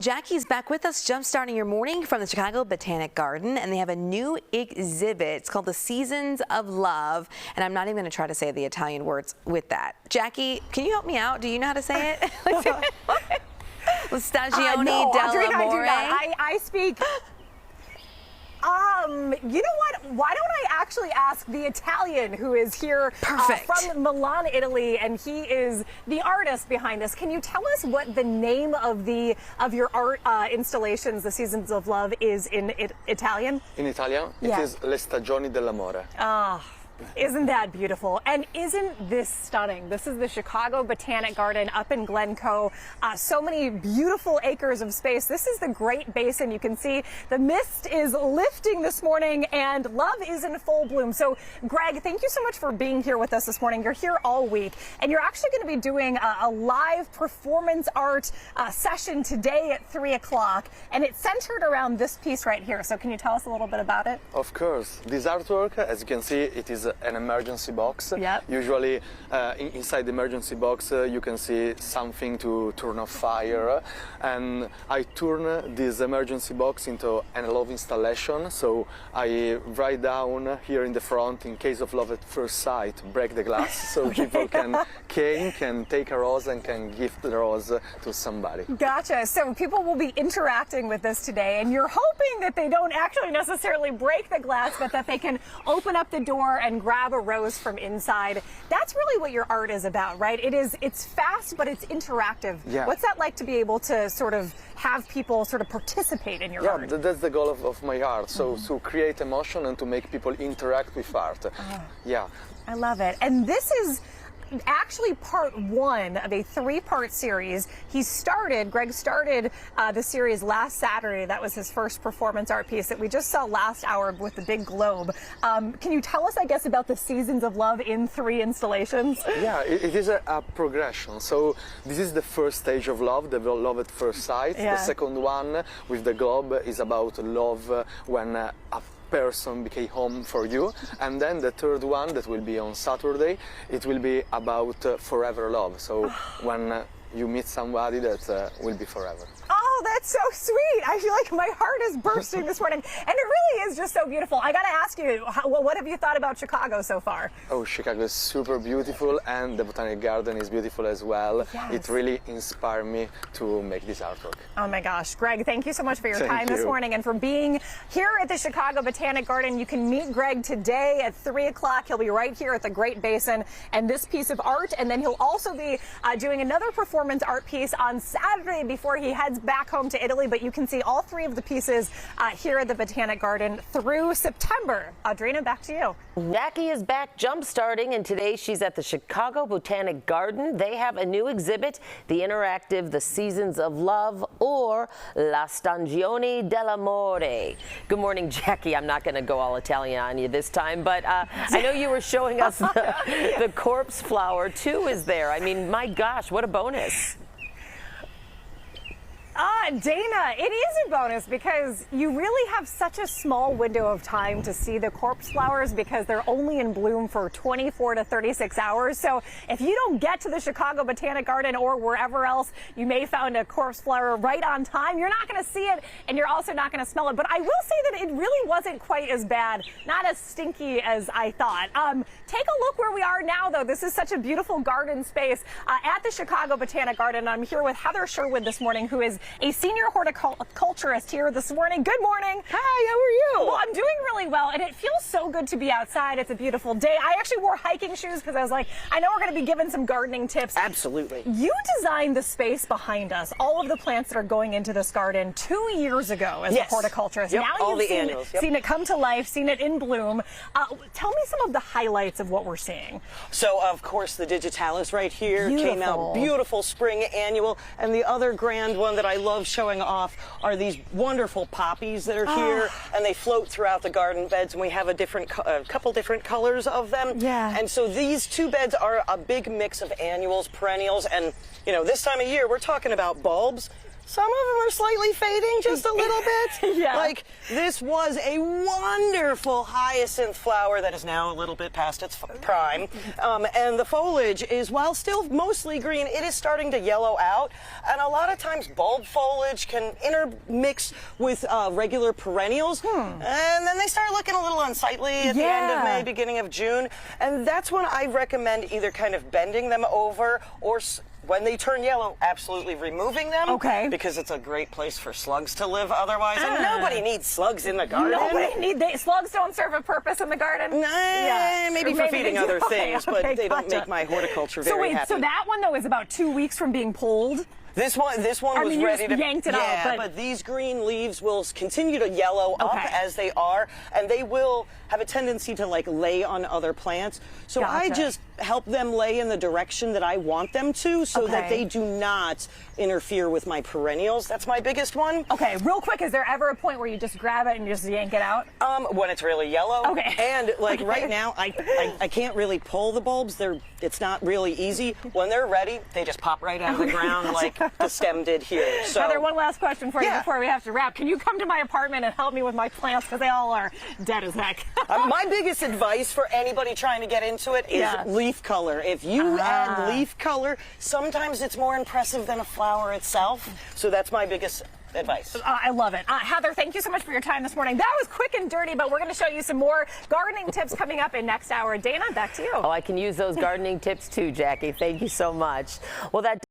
Jackie's back with us, jumpstarting your morning from the Chicago Botanic Garden, and they have a new exhibit. It's called the Seasons of Love, and I'm not even going to try to say the Italian words with that. Jackie, can you help me out? Do you know how to say it? Stagione, no, Dell'amore. I do not. I speak. You know what? Why don't I actually ask the Italian who is here from Milan, Italy, and he is the artist behind this. Can you tell us what the name of your art installations, the Seasons of Love, is in Italian? In Italian, it is Le Stagioni dell'amore. Isn't that beautiful? And isn't this stunning? This is the Chicago Botanic Garden up in Glencoe. So many beautiful acres of space. This is the Great Basin. You can see the mist is lifting this morning and love is in full bloom. So Greg, thank you so much for being here with us this morning. You're here all week and you're actually going to be doing a live performance art session today at 3 o'clock, and it's centered around this piece right here. So can you tell us a little bit about it? Of course. This artwork, as you can see, it is an emergency box. Yep. Usually inside the emergency box you can see something to turn off fire, and I turn this emergency box into an love installation. So I write down here in the front, in case of love at first sight, break the glass, so people can take a rose and can gift the rose to somebody. Gotcha. So people will be interacting with this today, and you're hoping that they don't actually necessarily break the glass, but that they can open up the door and grab a rose from inside. That's really what your art is about, right? It's fast, but it's interactive. Yeah. What's that like to be able to sort of have people sort of participate in your art? Yeah, that's the goal of my art. So to create emotion and to make people interact with art. Yeah. I love it. And this is actually part one of a three-part series. Greg started the series last Saturday. That was his first performance art piece that we just saw last hour with the big globe. Can you tell us, I guess, about the Seasons of Love in 3 installations? Yeah, it is a progression. So this is the first stage of love, the love at first sight. Yeah. The second one with the globe is about love when a person became home for you, and then the third one that will be on Saturday, it will be about forever love. So when you meet somebody that will be forever. Oh, that's so sweet. I feel like my heart is bursting this morning. And it really is just so beautiful. I got to ask you, what have you thought about Chicago so far? Oh, Chicago is super beautiful, and the Botanic Garden is beautiful as well. Yes. It really inspired me to make this artwork. Oh my gosh. Greg, thank you so much for your time this morning and for being here at the Chicago Botanic Garden. You can meet Greg today at 3 o'clock. He'll be right here at the Great Basin and this piece of art. And then he'll also be doing another performance art piece on Saturday before he heads back home to Italy. But you can see all 3 of the pieces here at the Botanic Garden through September. Audrina, back to you. Jackie is back jump-starting, and today she's at the Chicago Botanic Garden. They have a new exhibit, the interactive The Seasons of Love, or La Stagione dell'amore. Good morning, Jackie. I'm not going to go all Italian on you this time, but I know you were showing us the corpse flower, too, is there. I mean, my gosh, what a bonus. Dana, it is a bonus because you really have such a small window of time to see the corpse flowers because they're only in bloom for 24 to 36 hours. So if you don't get to the Chicago Botanic Garden or wherever else you may find a corpse flower right on time, you're not going to see it and you're also not going to smell it. But I will say that it really wasn't quite as bad, not as stinky as I thought. Take a look where we are now, though. This is such a beautiful garden space at the Chicago Botanic Garden. I'm here with Heather Sherwood this morning, who is a senior horticulturist here this morning. Good morning. Hi, how are you? Well, I'm doing really well, and it feels so good to be outside. It's a beautiful day. I actually wore hiking shoes because I was like, I know we're going to be given some gardening tips. Absolutely. You designed the space behind us, all of the plants that are going into this garden 2 years ago as a horticulturist. Yep, now all you've seen it come to life, seen it in bloom. Tell me some of the highlights of what we're seeing. So, of course, the digitalis right here came out beautiful spring annual, and the other grand one that I love showing off are these wonderful poppies that are here, and they float throughout the garden beds, and we have a couple different colors of them. Yeah. And so these 2 beds are a big mix of annuals, perennials, and, you know, this time of year we're talking about bulbs. Some of them are slightly fading just a little bit. Yeah. Like this was a wonderful hyacinth flower that is now a little bit past its prime. And the foliage is, while still mostly green, it is starting to yellow out. And a lot of times bulb foliage can intermix with regular perennials. And then they start looking a little unsightly at the end of May, beginning of June. And that's when I recommend either kind of bending them over or when they turn yellow, absolutely removing them. Okay. Because it's a great place for slugs to live otherwise. And nobody needs slugs in the garden. Slugs don't serve a purpose in the garden. Maybe for feeding other things, but they don't make my horticulture very happy. So that one, though, is about 2 weeks from being pulled? This one was you ready just to yanked it out. but these green leaves will continue to yellow up as they are, and they will have a tendency to like lay on other plants. So I just help them lay in the direction that I want them to, so that they do not interfere with my perennials. That's my biggest one. Okay, real quick, is there ever a point where you just grab it and you just yank it out? When it's really yellow. Okay. And like right now, I can't really pull the bulbs. It's not really easy. When they're ready, they just pop right out of the ground like the stem did here. So Heather, one last question for you before we have to wrap. Can you come to my apartment and help me with my plants, because they all are dead as heck? My biggest advice for anybody trying to get into it is leaf color. If you add leaf color, sometimes it's more impressive than a flower itself. So that's my biggest advice. I love it. Heather, thank you so much for your time this morning. That was quick and dirty, but we're going to show you some more gardening tips coming up in next hour. Dana, back to you. Oh, I can use those gardening tips too, Jackie. Thank you so much. Well, that